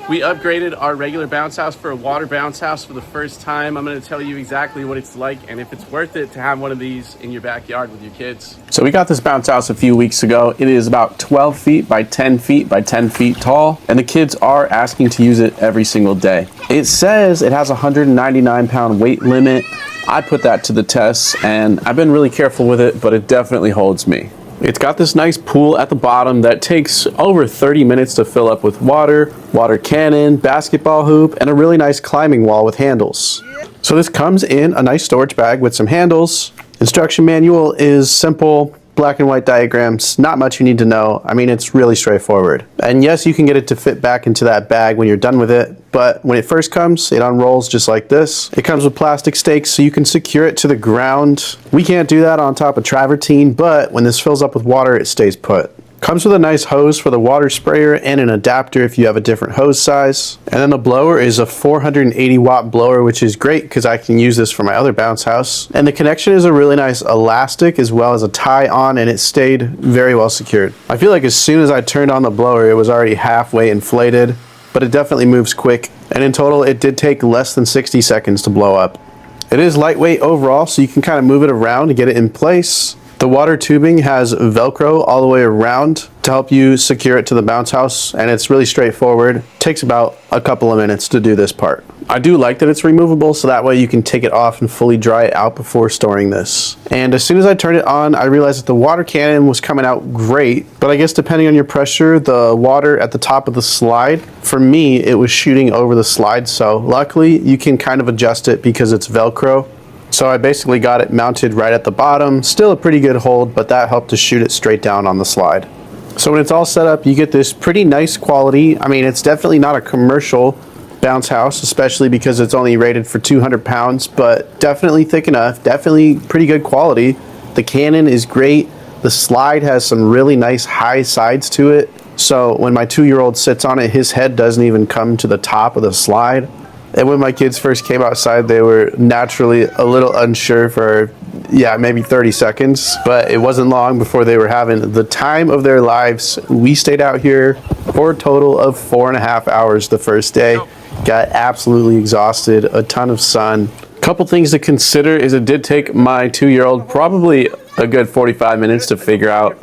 We upgraded our regular bounce house for a water bounce house for the first time. I'm gonna tell you exactly what it's like and if it's worth it to have one of these in your backyard with your kids. So we got this bounce house a few weeks ago. It is about 12 feet by 10 feet by 10 feet tall, and the kids are asking to use it every single day. It says it has a 199-pound weight limit. I put that to the test, and I've been really careful with it, but it definitely holds me. It's got this nice pool at the bottom that takes over 30 minutes to fill up with water, water cannon, basketball hoop, and a really nice climbing wall with handles. So this comes in a nice storage bag with some handles. Instruction manual is simple, black and white diagrams, not much you need to know. I mean, it's really straightforward. And yes, you can get it to fit back into that bag when you're done with it, but when it first comes, it unrolls just like this. It comes with plastic stakes so you can secure it to the ground. We can't do that on top of travertine, but when this fills up with water, it stays put. Comes with a nice hose for the water sprayer and an adapter if you have a different hose size. And then the blower is a 480 watt blower, which is great because I can use this for my other bounce house. And the connection is a really nice elastic as well as a tie on, and it stayed very well secured. I feel like as soon as I turned on the blower, it was already halfway inflated, but it definitely moves quick. And in total, it did take less than 60 seconds to blow up. It is lightweight overall, so you can kind of move it around to get it in place. The water tubing has Velcro all the way around to help you secure it to the bounce house, and it's really straightforward. Takes about a couple of minutes to do this part. I do like that it's removable, so that way you can take it off and fully dry it out before storing this. And as soon as I turned it on, I realized that the water cannon was coming out great, but I guess depending on your pressure, the water at the top of the slide, for me, it was shooting over the slide, so luckily you can kind of adjust it because it's Velcro. So I basically got it mounted right at the bottom. Still a pretty good hold, but that helped to shoot it straight down on the slide. So when it's all set up, you get this pretty nice quality. I mean, it's definitely not a commercial bounce house, especially because it's only rated for 200 pounds, but definitely thick enough, definitely pretty good quality. The cannon is great. The slide has some really nice high sides to it. So when my 2-year-old sits on it, his head doesn't even come to the top of the slide. And when my kids first came outside, they were naturally a little unsure for, maybe 30 seconds. But it wasn't long before they were having the time of their lives. We stayed out here for a total of 4.5 hours the first day. Got absolutely exhausted, a ton of sun. Couple things to consider is it did take my 2-year-old probably a good 45 minutes to figure out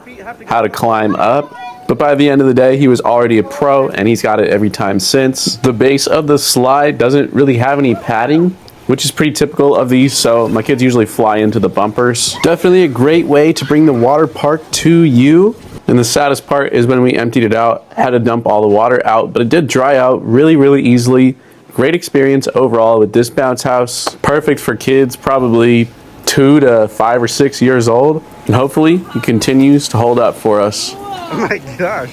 how to climb up. But by the end of the day, he was already a pro, and he's got it every time since. The base of the slide doesn't really have any padding, which is pretty typical of these, so my kids usually fly into the bumpers. Definitely a great way to bring the water park to you. And the saddest part is when we emptied it out, had to dump all the water out, but it did dry out really, really easily. Great experience overall with this bounce house. Perfect for kids, probably 2 to 5 or 6 years old. And hopefully, it continues to hold up for us. Oh my gosh.